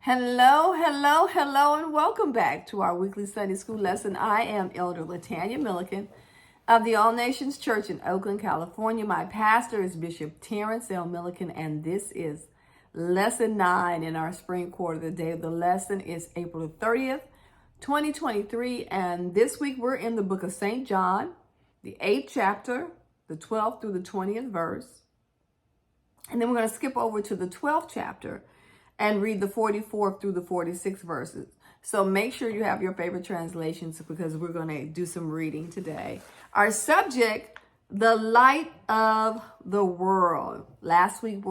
Hello, hello, hello, and welcome back to our weekly Sunday school lesson. I am Elder Latanya Milliken of the All Nations Church in Oakland, California. My pastor is Bishop Terrence L. Milliken, and this is lesson 9 in our spring quarter. The day of the lesson is April 30th, 2023, and this week we're in the book of St. John, the 8th chapter, the 12th through the 20th verse. And then we're going to skip over to the 12th chapter and read the 44th through the 46th verses. So make sure you have your favorite translations because we're going to do some reading today. Our subject, the light of the world. Last week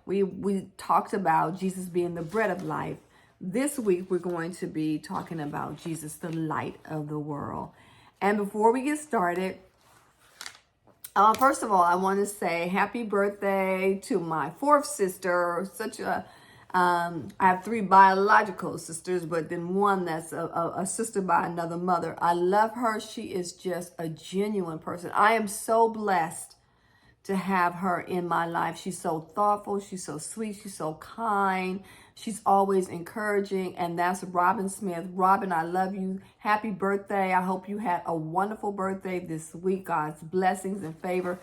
we talked about Jesus being the bread of life. This week we're going to be talking about Jesus, the light of the world. And before we get started, first of all, I want to say happy birthday to my fourth sister. I have 3 biological sisters, but then one that's a sister by another mother. I love her. She is just a genuine person. I am so blessed to have her in my life. She's so thoughtful. She's so sweet. She's so kind. She's always encouraging. And that's Robin Smith. Robin, I love you. Happy birthday. I hope you had a wonderful birthday this week. God's blessings and favor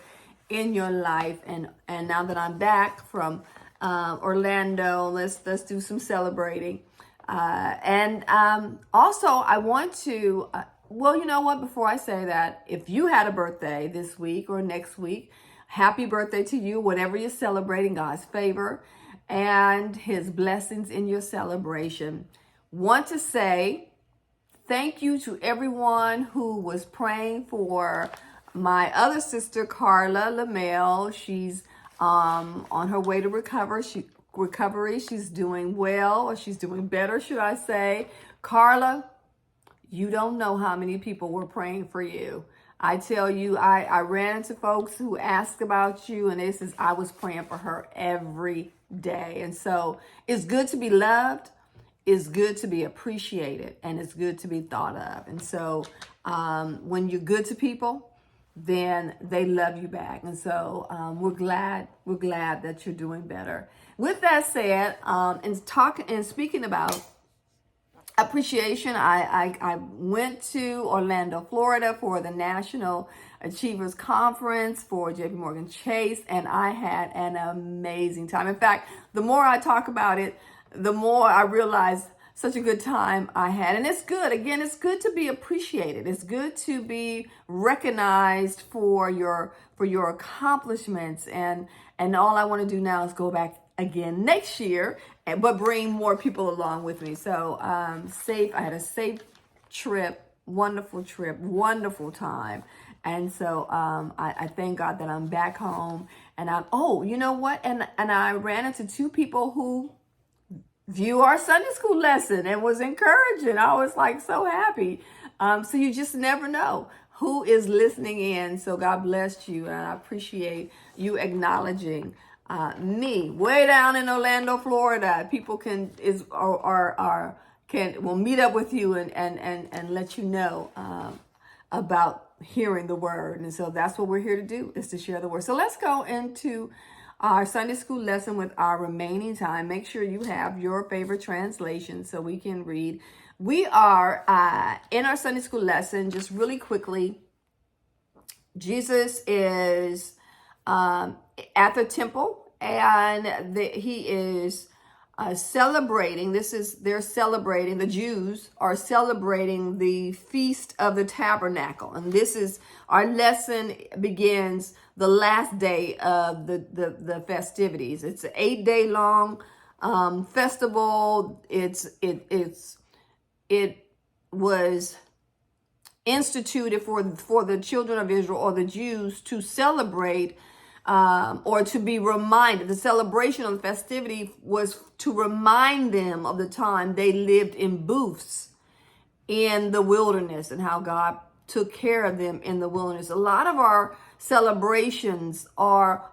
in your life. And now that I'm back from Orlando, let's do some celebrating. Also, I want to, well, you know what? Before I say that, if you had a birthday this week or next week, happy birthday to you, whatever you're celebrating, God's favor and his blessings in your celebration. Want to say thank you to everyone who was praying for my other sister, Carla LaMelle. She's on her way to recovery. She's doing well, or she's doing better, should I say. Carla, you don't know how many people were praying for you. I tell you, I ran into folks who asked about you, and this is, I was praying for her every day. And so it's good to be loved, it's good to be appreciated, and it's good to be thought of. And so when you're good to people, then they love you back. And so we're glad that you're doing better. With that said, and speaking about appreciation, I went to Orlando, Florida for the National Achievers Conference for JP Morgan Chase, and I had an amazing time. In fact, the more I talk about it, the more I realize such a good time I had. And it's good. Again, it's good to be appreciated. It's good to be recognized for your accomplishments. And all I want to do now is go back again next year, but bring more people along with me. So I had a safe trip, wonderful time. And so I thank God that I'm back home. And you know what? And I ran into 2 people who view our Sunday school lesson and was encouraging. I was like so happy. So you just never know who is listening in. So God bless you, and I appreciate you acknowledging me way down in Orlando, Florida. People will meet up with you and let you know about hearing the word. And so that's what we're here to do, is to share the word. So let's go into our Sunday school lesson with our remaining time. Make sure you have your favorite translation so we can read. We are in our Sunday school lesson, just really quickly. Jesus is at the temple, and he is celebrating. The Jews are celebrating the Feast of the Tabernacle. And this is, our lesson begins the last day of the festivities. It's an 8-day long festival. It was instituted for the children of Israel, or the Jews, to celebrate or to be reminded. The celebration of the festivity was to remind them of the time they lived in booths in the wilderness and how God took care of them in the wilderness. A lot of our celebrations are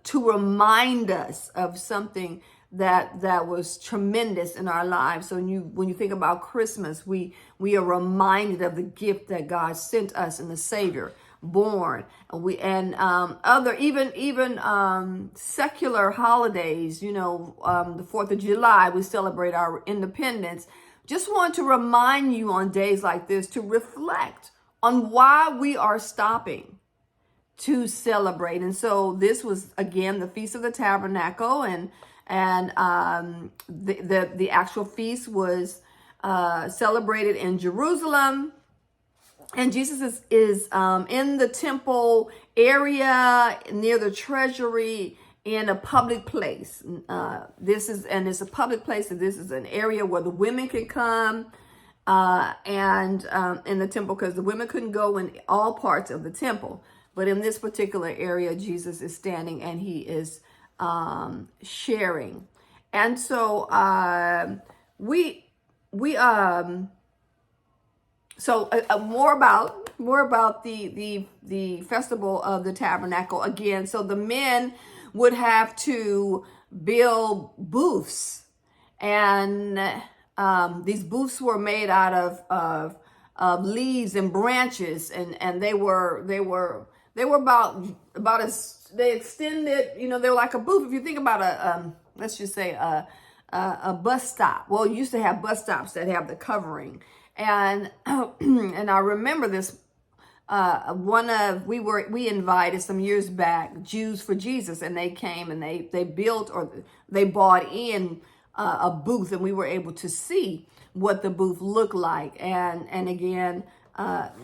to remind us of something that was tremendous in our lives. So when you think about Christmas, we are reminded of the gift that God sent us in the Savior. born. Other even secular holidays, the 4th of July, we celebrate our independence. Just want to remind you on days like this to reflect on why we are stopping to celebrate. And so this was, again, the Feast of the Tabernacle, and the actual feast was celebrated in Jerusalem. And Jesus is in the temple area near the treasury in a public place. It's a public place, and this is an area where the women can come and in the temple, because the women couldn't go in all parts of the temple. But in this particular area, Jesus is standing and he is sharing. And so more about the festival of the tabernacle again. So the men would have to build booths, and these booths were made out of leaves and branches, and they were about as they extended. They were like a booth. If you think about let's just say a bus stop. Well, you used to have bus stops that have the covering. And and I remember this. We invited some years back Jews for Jesus, and they came and they built, or they bought in a booth, and we were able to see what the booth looked like. And again,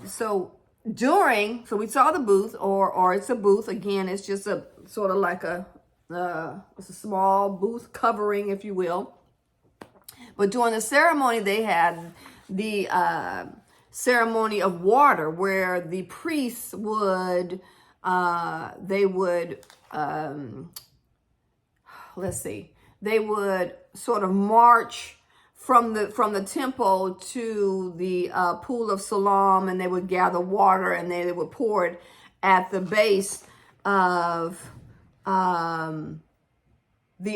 so we saw the booth, or it's a booth. Again, it's just a sort of like it's a small booth covering, if you will. But during the ceremony, they had the ceremony of water, where the priests would sort of march from the temple to the pool of Siloam, and they would gather water, and they would pour it at the base of the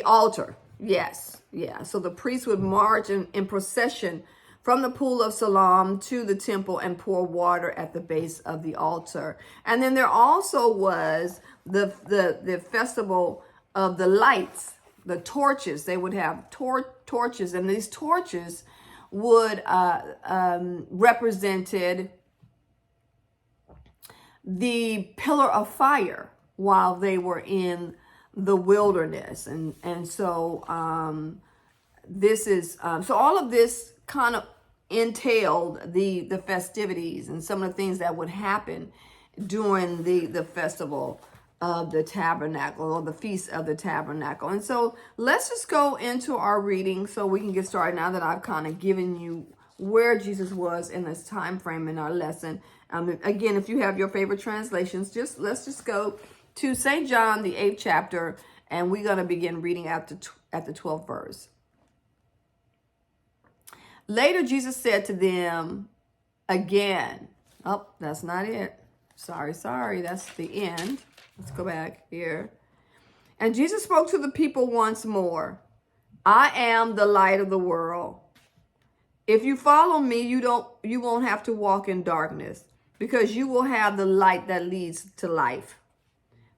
altar. Yes, yeah. So the priests would march in procession from the pool of Siloam to the temple and pour water at the base of the altar. And then there also was the festival of the lights, the torches. They would have torches, and these torches would represented the pillar of fire while they were in the wilderness. And so this is so all of this kind of entailed the festivities and some of the things that would happen during the festival of the tabernacle, or the feast of the tabernacle. And so let's just go into our reading so we can get started, now that I've kind of given you where Jesus was in this time frame in our lesson. Again, if you have your favorite translations, let's just go to St. John, the 8th chapter, and we're going to begin reading at the 12th verse. Later, Jesus said to them again. Oh, that's not it. Sorry. That's the end. Let's go back here. And Jesus spoke to the people once more. I am the light of the world. If you follow me, you won't have to walk in darkness, because you will have the light that leads to life.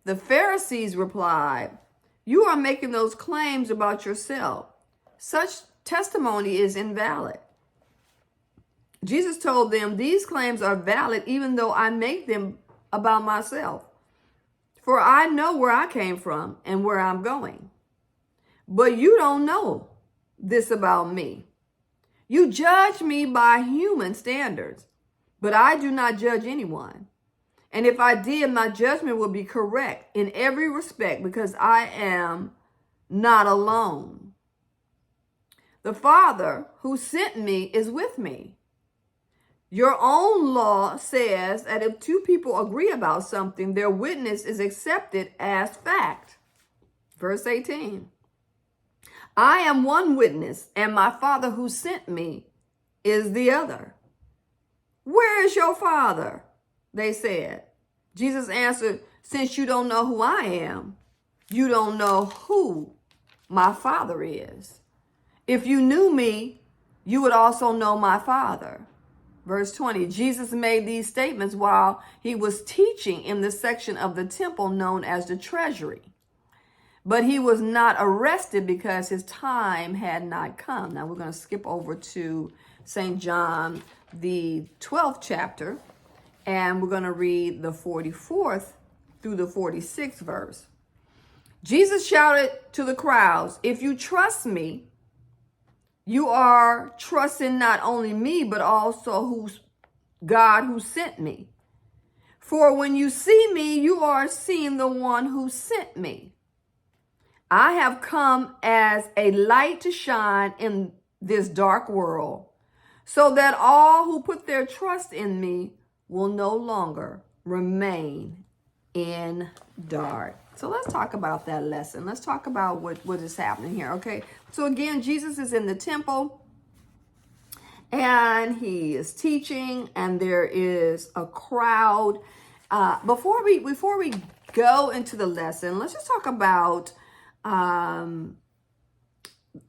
The Pharisees replied, you are making those claims about yourself. Such testimony is invalid. Jesus told them, these claims are valid even though I make them about myself. For I know where I came from and where I'm going. But you don't know this about me. You judge me by human standards, but I do not judge anyone. And if I did, my judgment would be correct in every respect, because I am not alone. The Father who sent me is with me. Your own law says that if two people agree about something, their witness is accepted as fact. Verse 18. I am one witness, and my Father who sent me is the other. Where is your Father? They said. Jesus answered, since you don't know who I am, you don't know who my Father is. If you knew me, you would also know my Father. Verse 20, Jesus made these statements while he was teaching in the section of the temple known as the treasury. But he was not arrested because his time had not come. Now we're going to skip over to St. John, the 12th chapter, and we're going to read the 44th through the 46th verse. Jesus shouted to the crowds, "If you trust me, you are trusting not only me, but also God who sent me. For when you see me, you are seeing the one who sent me. I have come as a light to shine in this dark world, so that all who put their trust in me will no longer remain in dark." So let's talk about that lesson. Let's talk about what is happening here, okay? So again, Jesus is in the temple, and he is teaching, and there is a crowd. Before we go into the lesson, let's just talk about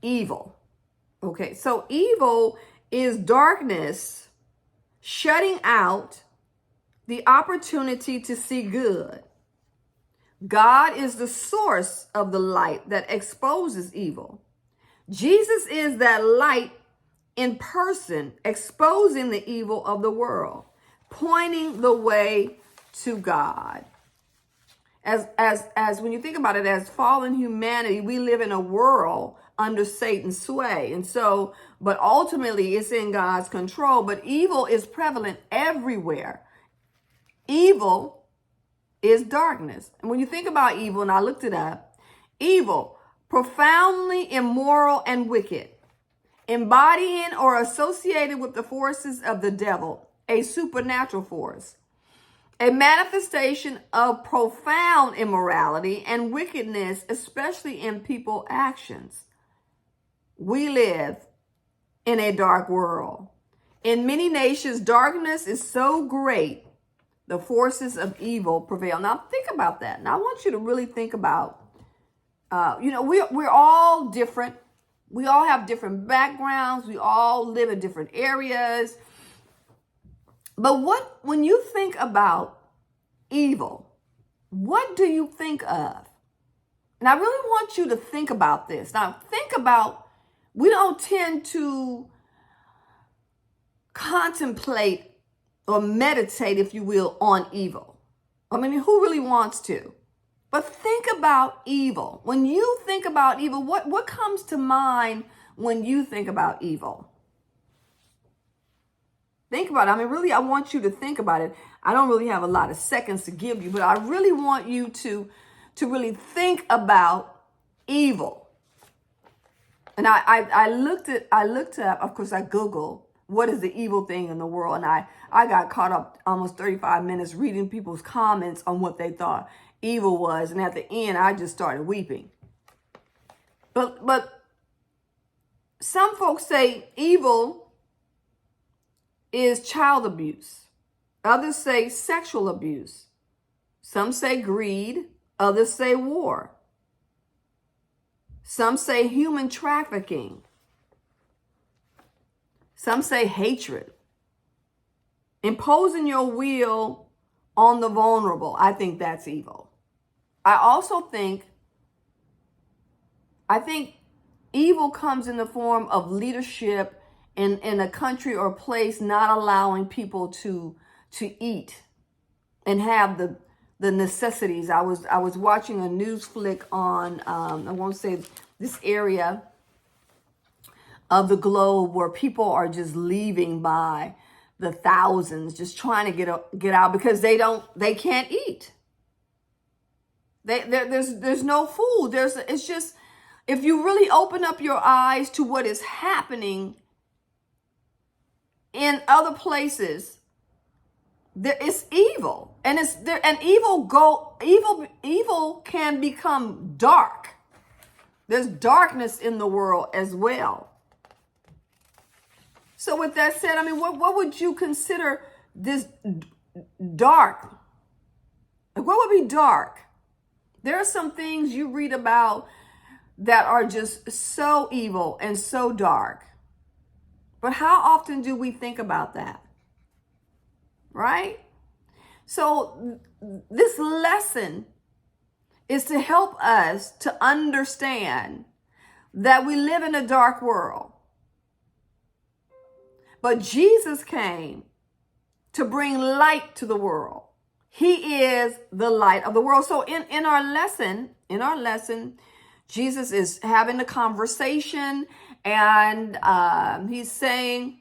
evil. Okay, so evil is darkness shutting out the opportunity to see good. God is the source of the light that exposes evil. Jesus is that light in person, exposing the evil of the world, pointing the way to God. As when you think about it, as fallen humanity, we live in a world under Satan's sway. And so, but ultimately it's in God's control. But evil is prevalent everywhere. Evil is darkness. And when you think about evil, and I looked it up, evil, profoundly immoral and wicked, embodying or associated with the forces of the devil, a supernatural force, a manifestation of profound immorality and wickedness, especially in people's actions. We live in a dark world. In many nations, darkness is so great, the forces of evil prevail. Now think about that. Now I want you to really think about, we're all different. We all have different backgrounds. We all live in different areas. But when you think about evil, what do you think of? And I really want you to think about this. Now think about, we don't tend to contemplate or meditate, if you will, on evil. I mean, who really wants to? But think about evil. When you think about evil, what comes to mind when you think about evil? Think about it. I mean, really, I want you to think about it. I don't really have a lot of seconds to give you, but I really want you to really think about evil. And I looked up, of course, I Googled, what is the evil thing in the world? And I got caught up almost 35 minutes reading people's comments on what they thought evil was. And at the end, I just started weeping. But some folks say evil is child abuse. Others say sexual abuse. Some say greed. Others say war. Some say human trafficking. Some say hatred. Imposing your will on the vulnerable. I think that's evil. I think evil comes in the form of leadership in a country or place not allowing people to eat and have the necessities. I was watching a news flick on, I won't say this area of the globe where people are just leaving by the thousands, just trying to get out because they can't eat. There's no food. It's just, if you really open up your eyes to what is happening in other places, there is evil, and it's there, and evil can become dark. There's darkness in the world as well. So with that said, I mean, what would you consider this dark? Like, what would be dark? There are some things you read about that are just so evil and so dark. But how often do we think about that? right? So this lesson is to help us to understand that we live in a dark world. But Jesus came to bring light to the world. He is the light of the world. So in our lesson, Jesus is having a conversation, and he's saying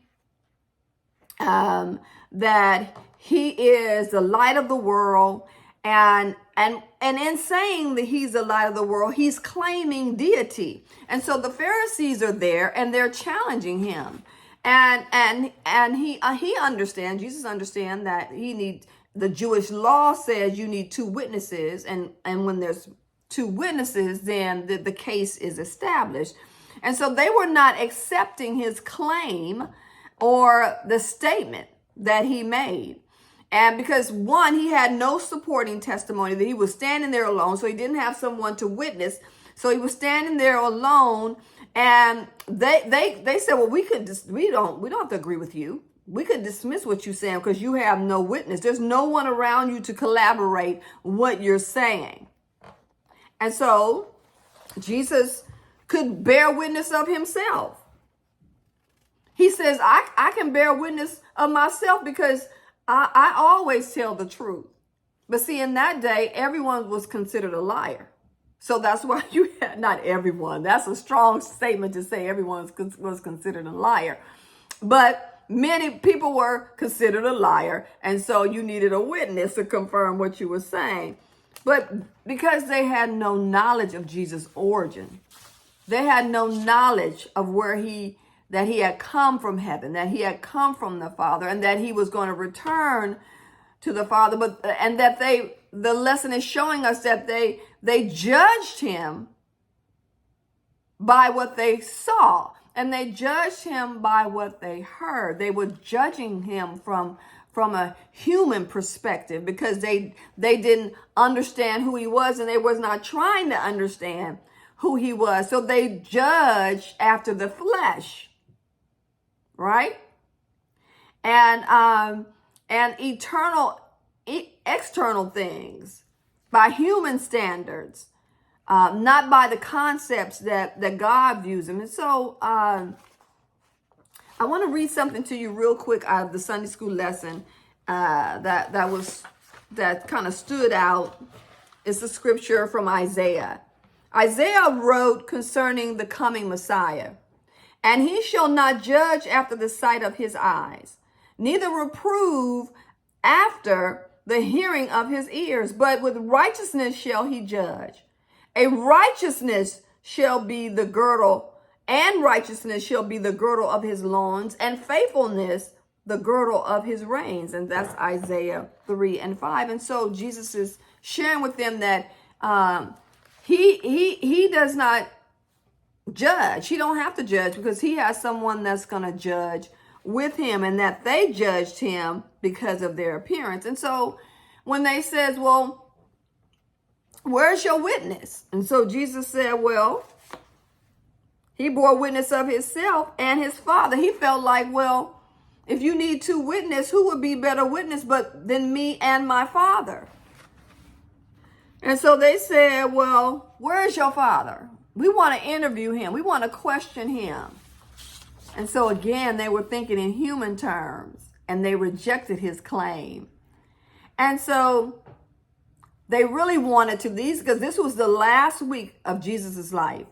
that he is the light of the world, and in saying that he's the light of the world, he's claiming deity. And so the Pharisees are there, and they're challenging him. And he understands, Jesus understands that the Jewish law says you need 2 witnesses, and when there's 2 witnesses, then the case is established. And so they were not accepting his claim or the statement that he made. And because, one, he had no supporting testimony, that he was standing there alone, so he didn't have someone to witness. So he was standing there alone, and they said, well, we don't have to agree with you. We could dismiss what you're saying because you have no witness. There's no one around you to collaborate what you're saying. And so Jesus could bear witness of himself. He says, I can bear witness of myself because I always tell the truth. But see, in that day, everyone was considered a liar. So that's why you had, not everyone, that's a strong statement to say everyone was considered a liar. But many people were considered a liar. And so you needed a witness to confirm what you were saying. But because they had no knowledge of Jesus' origin, they had no knowledge of that he had come from heaven, that he had come from the Father, and that he was going to return to the Father. And that the lesson is showing us that they judged him by what they saw, and they judged him by what they heard. They were judging him from a human perspective because they didn't understand who he was, and they was not trying to understand who he was. So they judged after the flesh, right? And external things by human standards, not by the concepts that God views them. And so I want to read something to you real quick out of the Sunday school lesson that kind of stood out. It's the scripture from Isaiah. Isaiah wrote concerning the coming Messiah, and he shall not judge after the sight of his eyes, neither reprove after the hearing of his ears, but with righteousness shall he judge. A righteousness shall be the girdle, and righteousness shall be the girdle of his loins, and faithfulness the girdle of his reins. And that's Isaiah 3:5. And so Jesus is sharing with them that he does not judge. He don't have to judge because he has someone that's going to judge with him, and that they judged him because of their appearance. And so when they says, well, where's your witness? And so Jesus said, well, he bore witness of himself and his Father. He felt like, well, if you need 2 witnesses, who would be better witness than me and my Father? And so they said, well, where's your Father? We want to interview him. We want to question him. And so again, they were thinking in human terms, and they rejected his claim. And so they really wanted to, because this was the last week of Jesus's life,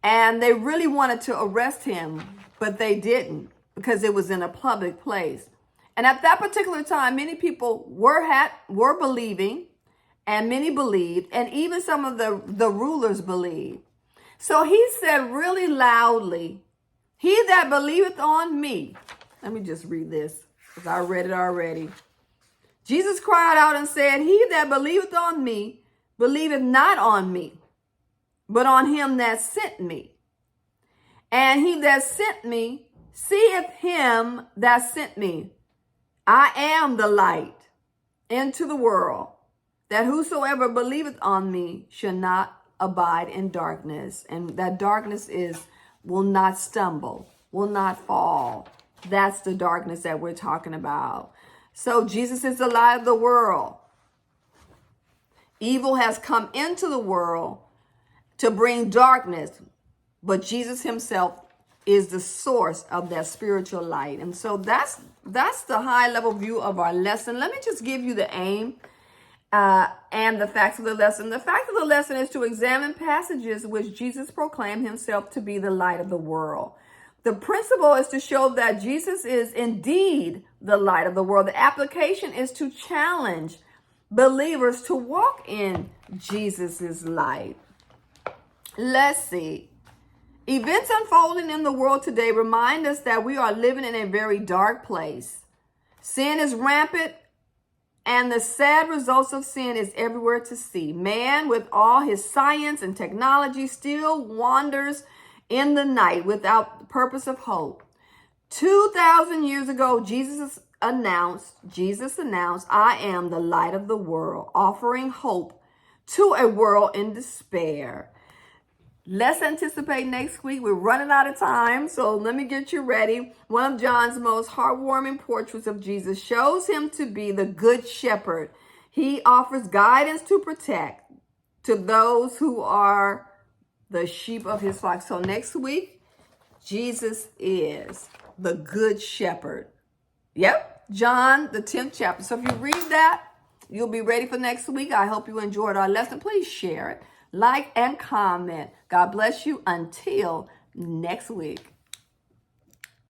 and they really wanted to arrest him, but they didn't because it was in a public place. And at that particular time, many people were believing, and many believed, and even some of the rulers believed. So he said really loudly, he that believeth on me. Let me just read this because I read it already. Jesus cried out and said, he that believeth on me, believeth not on me, but on him that sent me. And he that sent me seeth him that sent me. I am the light into the world, that whosoever believeth on me shall not abide in darkness. And that darkness will not stumble, will not fall. That's the darkness that we're talking about. So Jesus is the light of the world. Evil has come into the world to bring darkness, but Jesus himself is the source of that spiritual light. And so that's the high level view of our lesson. Let me just give you the aim and the facts of the lesson. The fact of the lesson is to examine passages which Jesus proclaimed himself to be the light of the world. The principle is to show that Jesus is indeed the light of the world. The application is to challenge believers to walk in Jesus's light. Let's see. Events unfolding in the world today remind us that we are living in a very dark place. Sin is rampant, and the sad results of sin is everywhere to see. Man, with all his science and technology, still wanders in the night without the purpose of hope. 2,000 years ago, Jesus announced, I am the light of the world, offering hope to a world in despair. Let's anticipate next week. We're running out of time, so let me get you ready. One of John's most heartwarming portraits of Jesus shows him to be the good shepherd. He offers guidance to protect to those who are the sheep of his flock. So next week, Jesus is the good shepherd. Yep, John, the 10th chapter. So if you read that, you'll be ready for next week. I hope you enjoyed our lesson. Please share it, like, and comment. God bless you until next week.